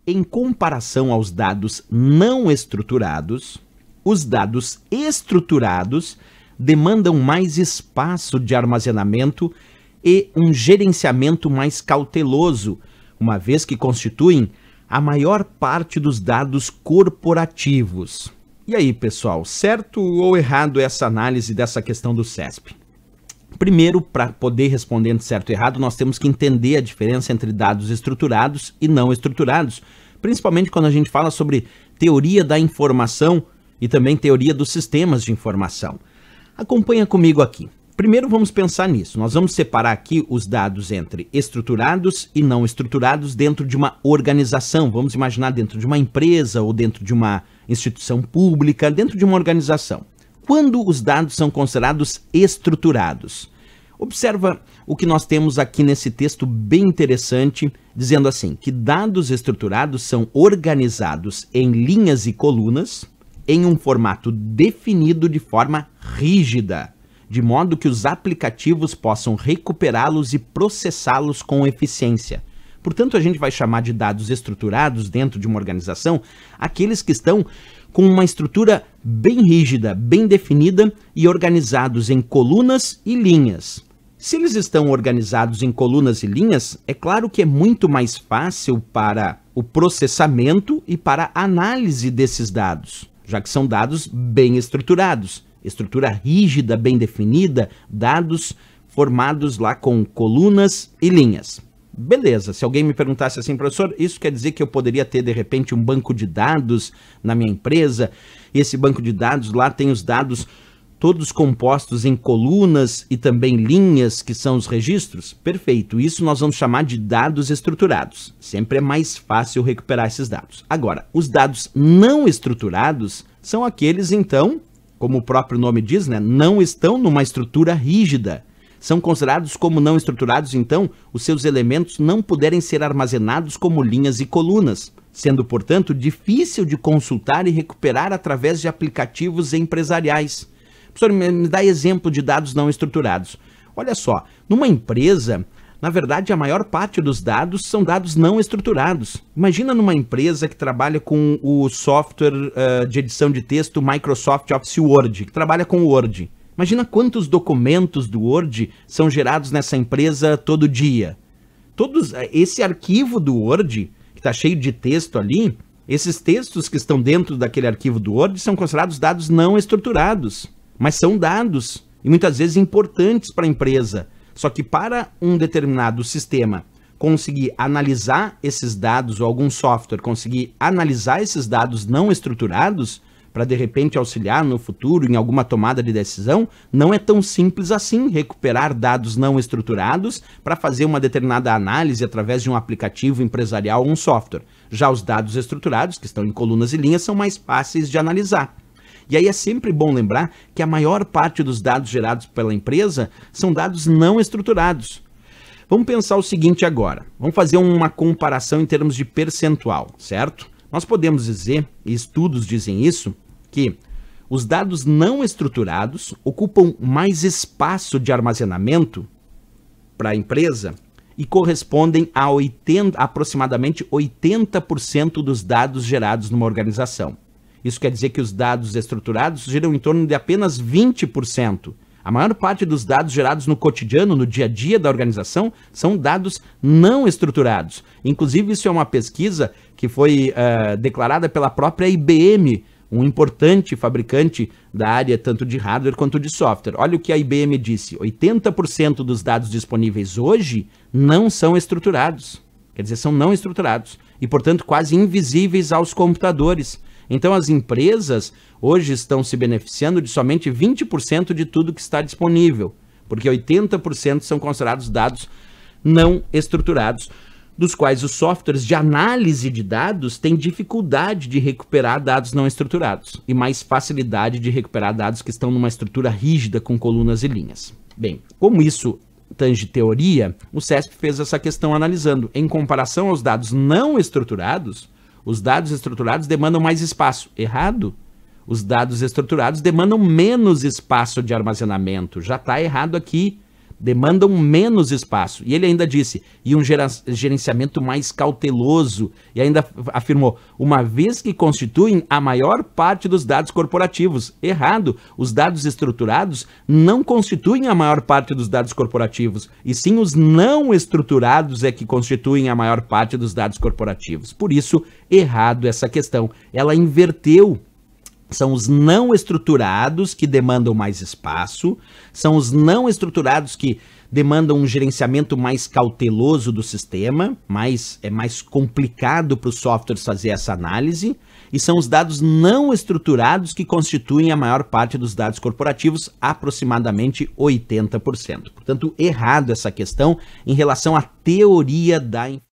Em comparação aos dados não estruturados, os dados estruturados demandam mais espaço de armazenamento e um gerenciamento mais cauteloso, uma vez que constituem a maior parte dos dados corporativos. E aí, pessoal, certo ou errado essa análise dessa questão do CESP? Primeiro, para poder responder certo ou errado, nós temos que entender a diferença entre dados estruturados e não estruturados, principalmente quando a gente fala sobre teoria da informação e também teoria dos sistemas de informação. Acompanha comigo aqui. Primeiro vamos pensar nisso. Nós vamos separar aqui os dados entre estruturados e não estruturados dentro de uma organização. Vamos imaginar dentro de uma empresa ou dentro de uma instituição pública, dentro de uma organização. Quando os dados são considerados estruturados? Observa o que nós temos aqui nesse texto bem interessante, dizendo assim, que dados estruturados são organizados em linhas e colunas em um formato definido de forma rígida, de modo que os aplicativos possam recuperá-los e processá-los com eficiência. Portanto, a gente vai chamar de dados estruturados dentro de uma organização aqueles que estão com uma estrutura bem rígida, bem definida e organizados em colunas e linhas. Se eles estão organizados em colunas e linhas, é claro que é muito mais fácil para o processamento e para a análise desses dados, já que são dados bem estruturados. Estrutura rígida, bem definida, dados formados lá com colunas e linhas. Beleza, se alguém me perguntasse assim, professor, isso quer dizer que eu poderia ter, de repente, um banco de dados na minha empresa, e esse banco de dados lá tem os dados todos compostos em colunas e também linhas, que são os registros? Perfeito, isso nós vamos chamar de dados estruturados. Sempre é mais fácil recuperar esses dados. Agora, os dados não estruturados são aqueles, então, como o próprio nome diz, né, não estão numa estrutura rígida. São considerados como não estruturados, então, os seus elementos não puderem ser armazenados como linhas e colunas, sendo, portanto, difícil de consultar e recuperar através de aplicativos empresariais. Professor, me dá exemplo de dados não estruturados. Olha só, numa empresa, na verdade, a maior parte dos dados são dados não estruturados. Imagina numa empresa que trabalha com o software de edição de texto Microsoft Office Word, que trabalha com o Word. Imagina quantos documentos do Word são gerados nessa empresa todo dia. Esse arquivo do Word, que está cheio de texto ali, esses textos que estão dentro daquele arquivo do Word são considerados dados não estruturados, mas são dados e muitas vezes importantes para a empresa. Só que para um determinado sistema conseguir analisar esses dados, ou algum software conseguir analisar esses dados não estruturados, para de repente auxiliar no futuro em alguma tomada de decisão, não é tão simples assim recuperar dados não estruturados para fazer uma determinada análise através de um aplicativo empresarial ou um software. Já os dados estruturados, que estão em colunas e linhas, são mais fáceis de analisar. E aí é sempre bom lembrar que a maior parte dos dados gerados pela empresa são dados não estruturados. Vamos pensar o seguinte agora, vamos fazer uma comparação em termos de percentual, certo? Nós podemos dizer, e estudos dizem isso, que os dados não estruturados ocupam mais espaço de armazenamento para a empresa e correspondem a aproximadamente 80% dos dados gerados numa organização. Isso quer dizer que os dados estruturados giram em torno de apenas 20%. A maior parte dos dados gerados no cotidiano, no dia a dia da organização, são dados não estruturados. Inclusive, isso é uma pesquisa que foi declarada pela própria IBM, um importante fabricante da área tanto de hardware quanto de software. Olha o que a IBM disse, 80% dos dados disponíveis hoje não são estruturados. Quer dizer, são não estruturados e, portanto, quase invisíveis aos computadores. Então, as empresas hoje estão se beneficiando de somente 20% de tudo que está disponível, porque 80% são considerados dados não estruturados, dos quais os softwares de análise de dados têm dificuldade de recuperar dados não estruturados e mais facilidade de recuperar dados que estão numa estrutura rígida com colunas e linhas. Bem, como isso tange teoria, o CESP fez essa questão analisando. Em comparação aos dados não estruturados, os dados estruturados demandam mais espaço. Errado. Os dados estruturados demandam menos espaço de armazenamento. Já está errado aqui. demandam menos espaço. E ele ainda disse, e um gerenciamento mais cauteloso, e ainda afirmou, uma vez que constituem a maior parte dos dados corporativos. Errado, os dados estruturados não constituem a maior parte dos dados corporativos, e sim os não estruturados é que constituem a maior parte dos dados corporativos. Por isso, errado essa questão. Ela inverteu. São os não estruturados que demandam mais espaço, são os não estruturados que demandam um gerenciamento mais cauteloso do sistema, é mais complicado para os softwares fazer essa análise, e são os dados não estruturados que constituem a maior parte dos dados corporativos, aproximadamente 80%. Portanto, errado essa questão em relação à teoria da informação.